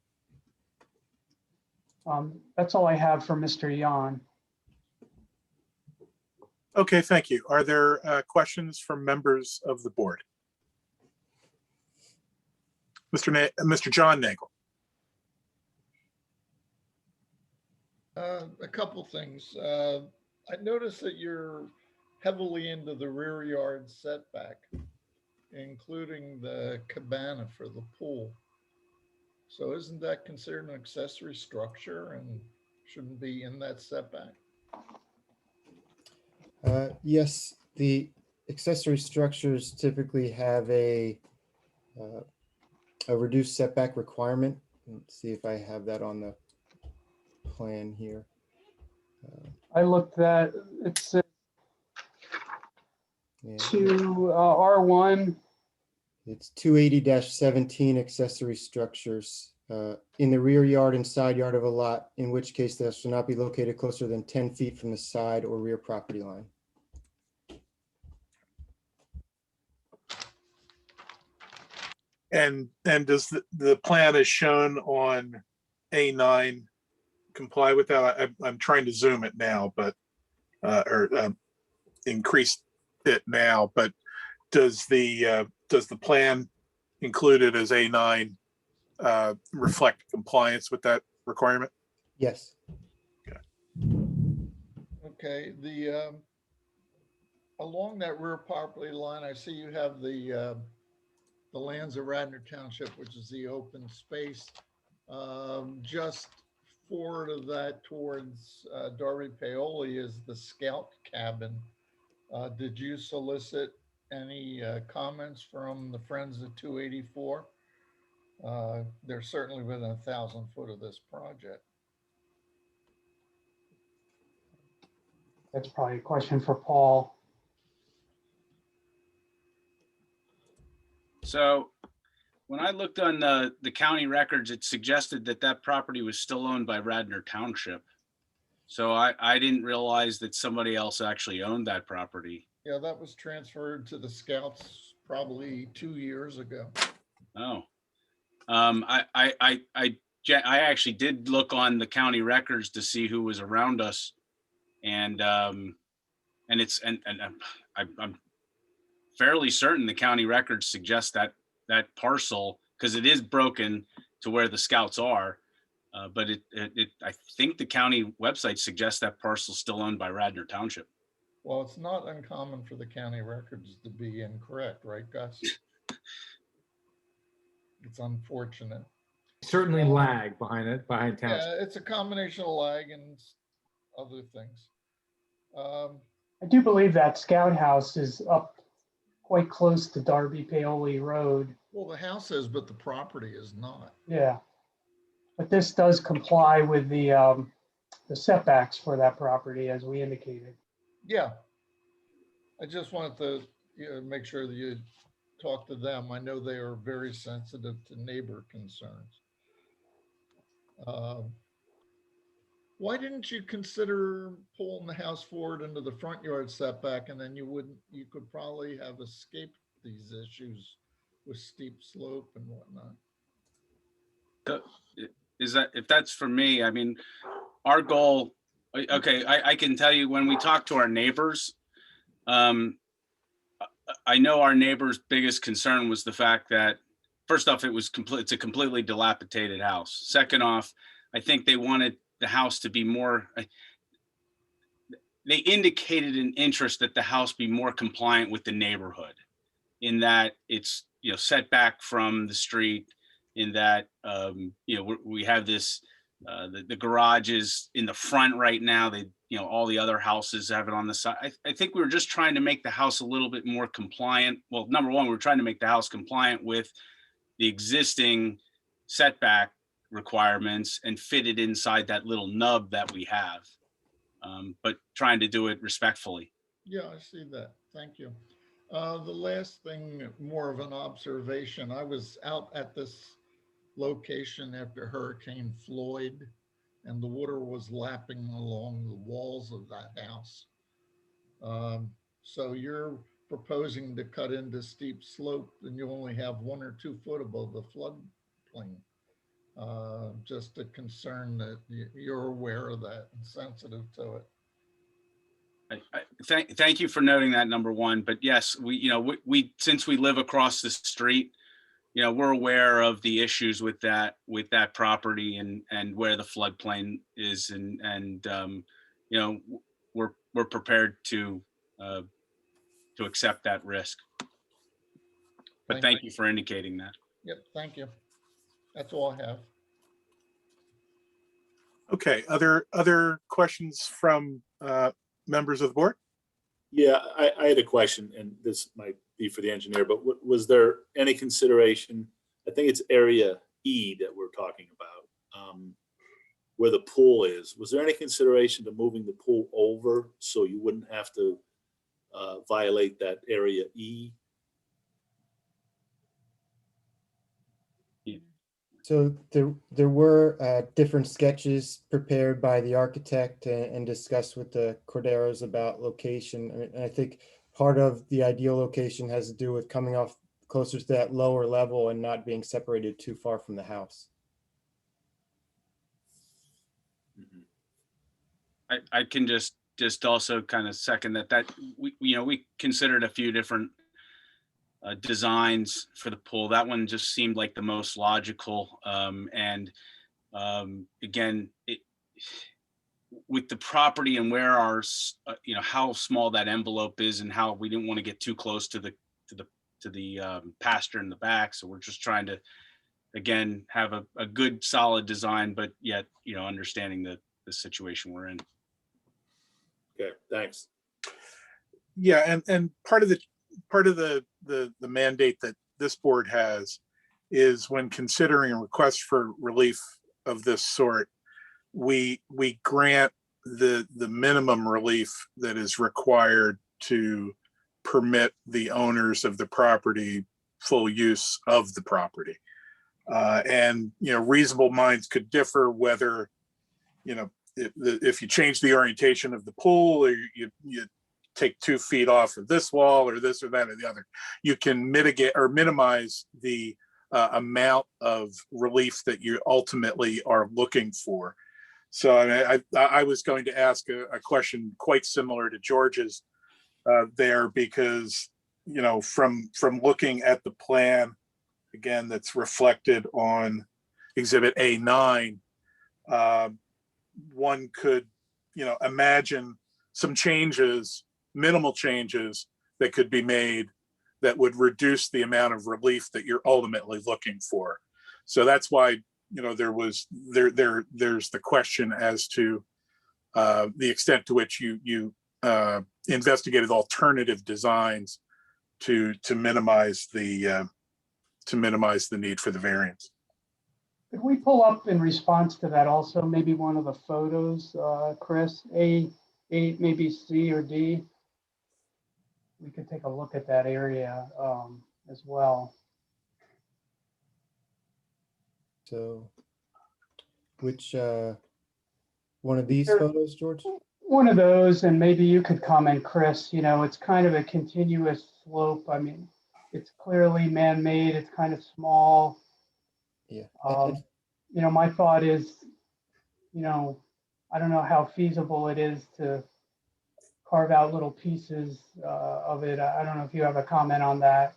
That's all I have for Mr. Yan. Okay, thank you. Are there questions from members of the board? Mr. John Nagel. A couple things. I noticed that you're heavily into the rear yard setback, including the cabana for the pool. So isn't that considered an accessory structure and shouldn't be in that setback? Yes, the accessory structures typically have a reduced setback requirement. Let's see if I have that on the plan here. I looked at, it's Yeah. to R1. It's 280-17 accessory structures in the rear yard and side yard of a lot, in which case they shall not be located closer than 10 feet from the side or rear property line. And does the plan as shown on A9 comply with that? I'm trying to zoom it now, but or increase it now, but does the plan included as A9 reflect compliance with that requirement? Yes. Okay, the along that rear property line, I see you have the lands of Radnor Township, which is the open space. Just forward of that towards Darby Paoli is the scout cabin. Did you solicit any comments from the Friends of 284? They're certainly within 1,000 foot of this project. That's probably a question for Paul. So when I looked on the county records, it suggested that that property was still owned by Radnor Township. So I didn't realize that somebody else actually owned that property. Yeah, that was transferred to the Scouts probably 2 years ago. Oh, I actually did look on the county records to see who was around us, and I'm fairly certain the county records suggest that parcel, because it is broken to where the Scouts are, but I think the county website suggests that parcel still owned by Radnor Township. Well, it's not uncommon for the county records to be incorrect, right, Gus? It's unfortunate. Certainly lag behind township. Yeah, it's a combination of lag and other things. I do believe that Scout House is up quite close to Darby Paoli Road. Well, the house is, but the property is not. Yeah. But this does comply with the setbacks for that property as we indicated. Yeah. I just wanted to, make sure that you talk to them. I know they are very sensitive to neighbor concerns. Why didn't you consider pulling the house forward into the front yard setback, and then you could probably have escaped these issues with steep slope and whatnot? Is that, if that's for me, I mean, our goal, okay, I can tell you when we talk to our neighbors, I know our neighbor's biggest concern was the fact that, first off, it's a completely dilapidated house. Second off, I think they wanted the house to be more, they indicated an interest that the house be more compliant with the neighborhood, in that it's, set back from the street, in that, we have this, the garage is in the front right now. They, all the other houses have it on the side. I think we were just trying to make the house a little bit more compliant. Well, number one, we were trying to make the house compliant with the existing setback requirements and fit it inside that little nub that we have, but trying to do it respectfully. Yeah, I see that. Thank you. The last thing, more of an observation. I was out at this location after Hurricane Floyd, and the water was lapping along the walls of that house. So you're proposing to cut into steep slope, and you only have 1 or 2 foot above the floodplain. Just a concern that you're aware of that and sensitive to it. Thank you for noting that, number one. But yes, we since we live across the street, we're aware of the issues with that property and where the floodplain is, and we're prepared to accept that risk. But thank you for indicating that. Yep, thank you. That's all I have. Okay, other questions from members of the board? Yeah, I had a question, and this might be for the engineer, but was there any consideration, I think it's area E that we're talking about, where the pool is. Was there any consideration to moving the pool over so you wouldn't have to violate that area E? So there were different sketches prepared by the architect and discussed with the Corderos about location. And I think part of the ideal location has to do with coming off closer to that lower level and not being separated too far from the house. I can just also kind of second that we considered a few different designs for the pool. That one just seemed like the most logical. Again, with the property and where our, how small that envelope is, and how we didn't want to get too close to the pasture in the back. So we're just trying to, again, have a good solid design, but yet, understanding the situation we're in. Okay, thanks. Yeah, and part of the mandate that this board has is when considering a request for relief of this sort, we grant the minimum relief that is required to permit the owners of the property full use of the property. And reasonable minds could differ whether if you change the orientation of the pool, or you take 2 feet off of this wall, or this or that or the other, you can mitigate or minimize the amount of relief that you ultimately are looking for. So I was going to ask a question quite similar to George's there, because from looking at the plan, again, that's reflected on Exhibit A9, one could imagine some changes, minimal changes that could be made that would reduce the amount of relief that you're ultimately looking for. So that's why there's the question as to the extent to which you investigated alternative designs to minimize the need for the variance. Could we pull up in response to that also, maybe one of the photos, Chris, A, maybe C or D? We could take a look at that area as well. So which one of these photos, George? One of those, and maybe you could comment, Chris, you know, it's kind of a continuous slope. I mean, it's clearly man-made, it's kind of small. Yeah. You know, my thought is, you know, I don't know how feasible it is to carve out little pieces of it. I don't know if you have a comment on that.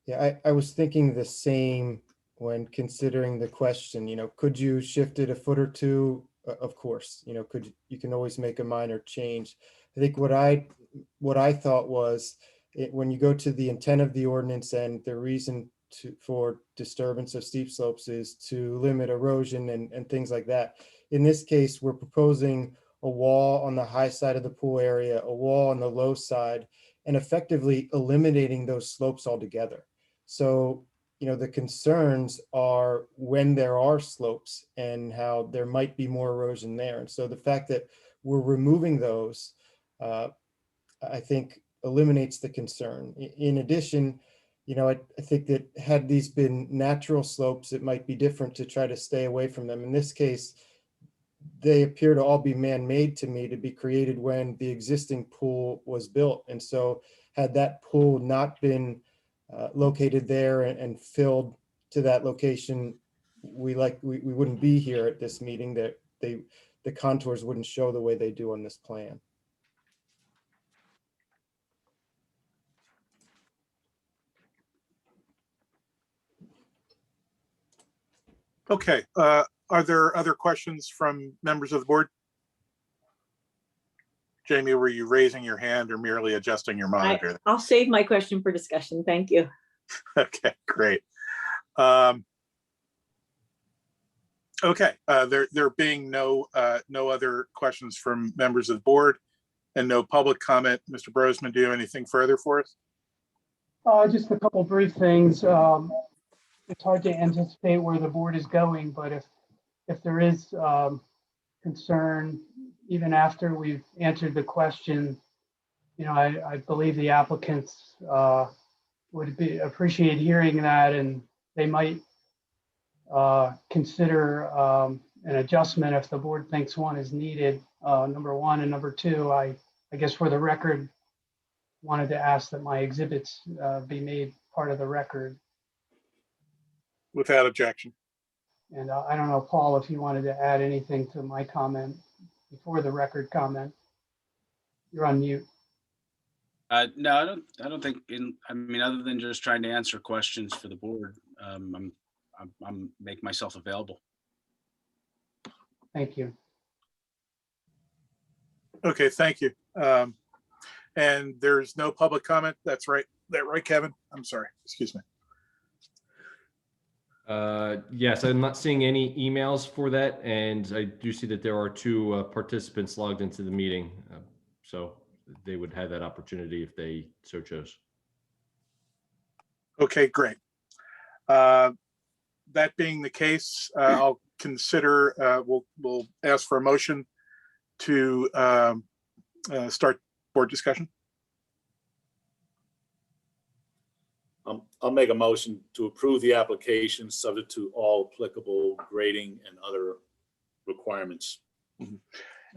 Yeah, I was thinking the same when considering the question, you know, could you shift it a foot or two? Of course, you know, you can always make a minor change. I think what I thought was when you go to the intent of the ordinance and the reason for disturbance of steep slopes is to limit erosion and things like that. In this case, we're proposing a wall on the high side of the pool area, a wall on the low side, and effectively eliminating those slopes altogether. So, you know, the concerns are when there are slopes and how there might be more erosion there. And so the fact that we're removing those, I think eliminates the concern. In addition, you know, I think that had these been natural slopes, it might be different to try to stay away from them. In this case, they appear to all be man-made to me, to be created when the existing pool was built. And so had that pool not been located there and filled to that location, we wouldn't be here at this meeting, that the contours wouldn't show the way they do on this plan. Okay, are there other questions from members of the board? Jamie, were you raising your hand or merely adjusting your monitor? I'll save my question for discussion. Thank you. Okay, great. Okay, there being no other questions from members of the board and no public comment, Mr. Brosman, do you have anything further for us? Just a couple brief things. It's hard to anticipate where the board is going, but if there is concern, even after we've answered the question, you know, I believe the applicants would appreciate hearing that, and they might consider an adjustment if the board thinks one is needed, number one. And number two, I guess for the record, wanted to ask that my exhibits be made part of the record. Without objection. And I don't know, Paul, if you wanted to add anything to my comment before the record comment. You're on mute. No, I don't think I mean, other than just trying to answer questions for the board, I'm make myself available. Thank you. Okay, thank you. And there's no public comment. That's right. That right, Kevin? I'm sorry. Excuse me. Yes, I'm not seeing any emails for that, and I do see that there are two participants logged into the meeting, so they would have that opportunity if they so chose. Okay, great. That being the case, I'll consider, we'll ask for a motion to start board discussion. I'll make a motion to approve the application subject to all applicable grading and other requirements.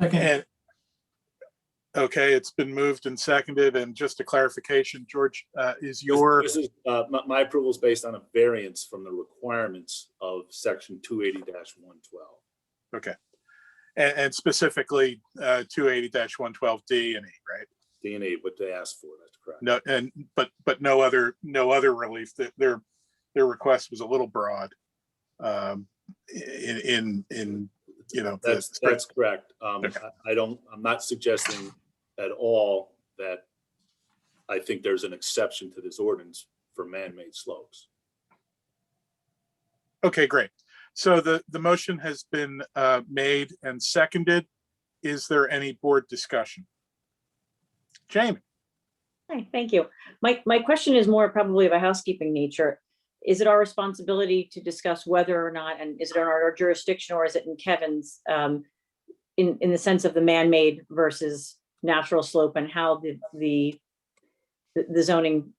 Okay. And, okay, it's been moved and seconded. And just a clarification, George, is your This is my approval is based on a variance from the requirements of section 280-112. okay, and specifically 280-112D and E, right? D and E, what they asked for. That's correct. No, and but no other relief. That their request was a little broad. In you know, that's correct. Okay. I'm not suggesting at all that I think there's an exception to this ordinance for man-made slopes. Okay, great. So the motion has been made and seconded. Is there any board discussion? Jamie. Hi, thank you. My question is more probably of a housekeeping nature. Is it our responsibility to discuss whether or not, and is it in our jurisdiction or is it in Kevin's, in the sense of the man-made versus natural slope and how the zoning,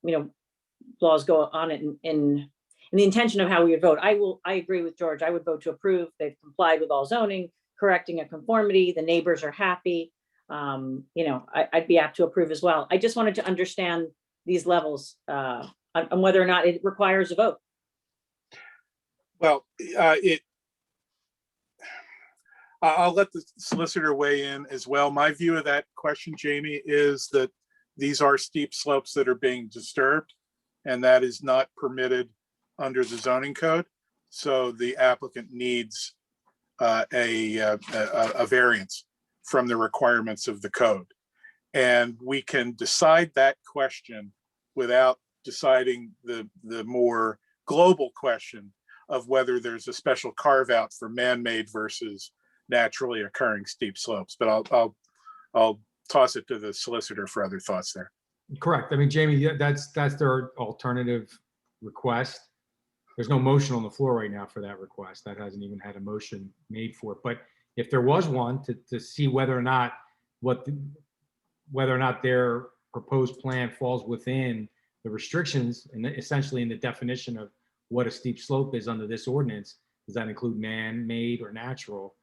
laws go on it in the intention of how we would vote? I agree with George. I would vote to approve. They've complied with all zoning, correcting a conformity. The neighbors are happy. I'd be apt to approve as well. I just wanted to understand these levels on whether or not it requires a vote. Well, I'll let the solicitor weigh in as well. My view of that question, Jamie, is that these are steep slopes that are being disturbed, and that is not permitted under the zoning code. So the applicant needs a variance from the requirements of the code. And we can decide that question without deciding the more global question of whether there's a special carve out for man-made versus naturally occurring steep slopes. But I'll toss it to the solicitor for other thoughts there. Correct. I mean, Jamie, that's their alternative request. There's no motion on the floor right now for that request. That hasn't even had a motion made for it. But if there was one to see whether or not their proposed plan falls within the restrictions and essentially in the definition of what a steep slope is under this ordinance, does that include man-made or natural?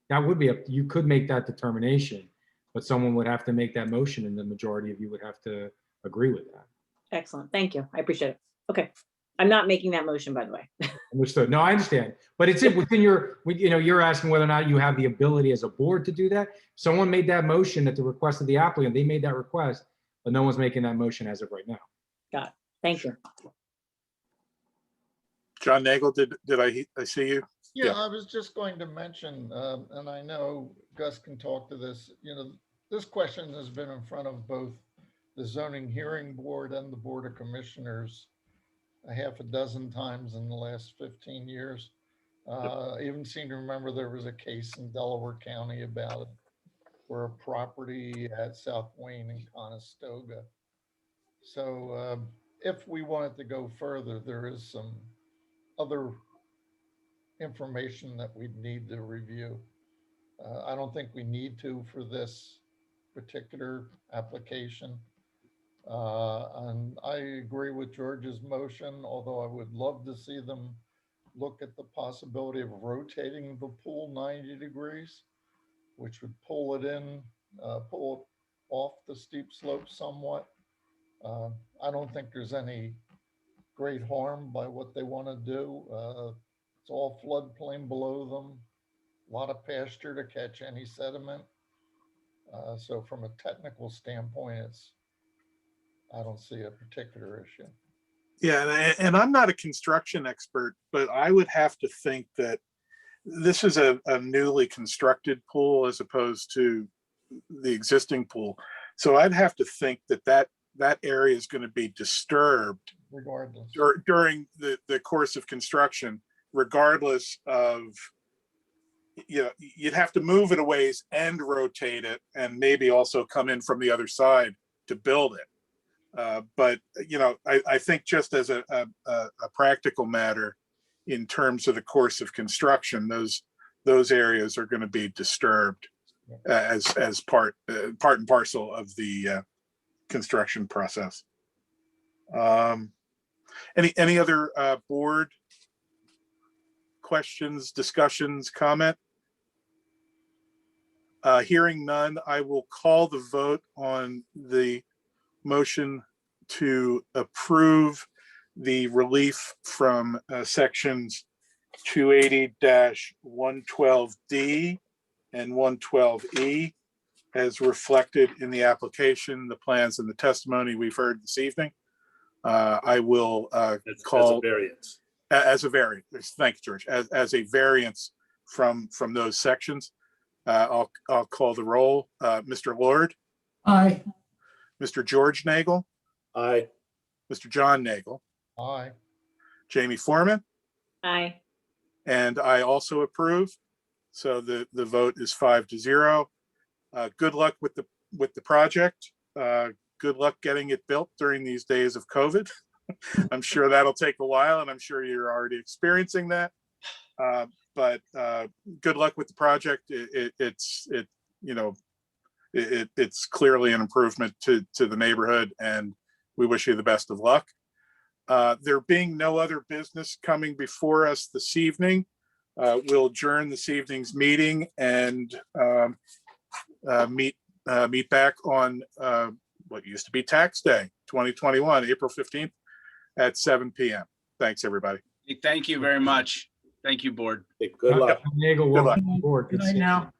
That would be you could make that determination, but someone would have to make that motion and the majority of you would have to agree with that. Excellent. Thank you. I appreciate it. Okay. I'm not making that motion, by the way. Understood. No, I understand. But it's within you're asking whether or not you have the ability as a board to do that. Someone made that motion at the request of the applicant. They made that request, but no one's making that motion as of right now. Got it. Thank you. John Nagel, did I see you? Yeah, I was just going to mention, and I know Gus can talk to this, this question has been in front of both the zoning hearing board and the Board of Commissioners a half a dozen times in the last 15 years. I even seem to remember there was a case in Delaware County about it, where a property at South Wayne and Conestoga. So if we wanted to go further, there is some other information that we'd need to review. I don't think we need to for this particular application. And I agree with George's motion, although I would love to see them look at the possibility of rotating the pool 90 degrees, which would pull it in, pull it off the steep slope somewhat. I don't think there's any great harm by what they want to do. It's all floodplain below them, a lot of pasture to catch any sediment. So from a technical standpoint, I don't see a particular issue. Yeah, and I'm not a construction expert, but I would have to think that this is a newly constructed pool as opposed to the existing pool. So I'd have to think that area is going to be disturbed regardless during the course of construction, regardless of, you'd have to move it a ways and rotate it and maybe also come in from the other side to build it. But I think just as a practical matter, in terms of the course of construction, those areas are going to be disturbed as part and parcel of the construction process. Any other board questions, discussions, comment? Hearing none, I will call the vote on the motion to approve the relief from sections 280-112D and 112E as reflected in the application, the plans, and the testimony we've heard this evening. I will call as a variance. Thank you, George. As a variance from those sections. I'll call the roll. Mr. Lord. Aye. Mr. George Nagel. Aye. Mr. John Nagel. Aye. Jamie Foreman. Aye. And I also approve. So the vote is 5-0. Good luck with the project. good luck getting it built during these days of COVID. I'm sure that'll take a while, and I'm sure you're already experiencing that. But good luck with the project. It's clearly an improvement to the neighborhood, and we wish you the best of luck. There being no other business coming before us this evening, we'll adjourn this evening's meeting and meet back on what used to be Tax Day 2021, April 15th at 7 p.m. Thanks, everybody. Thank you very much. Thank you, board. Good luck. Diego, Good luck. welcome aboard. Good night now.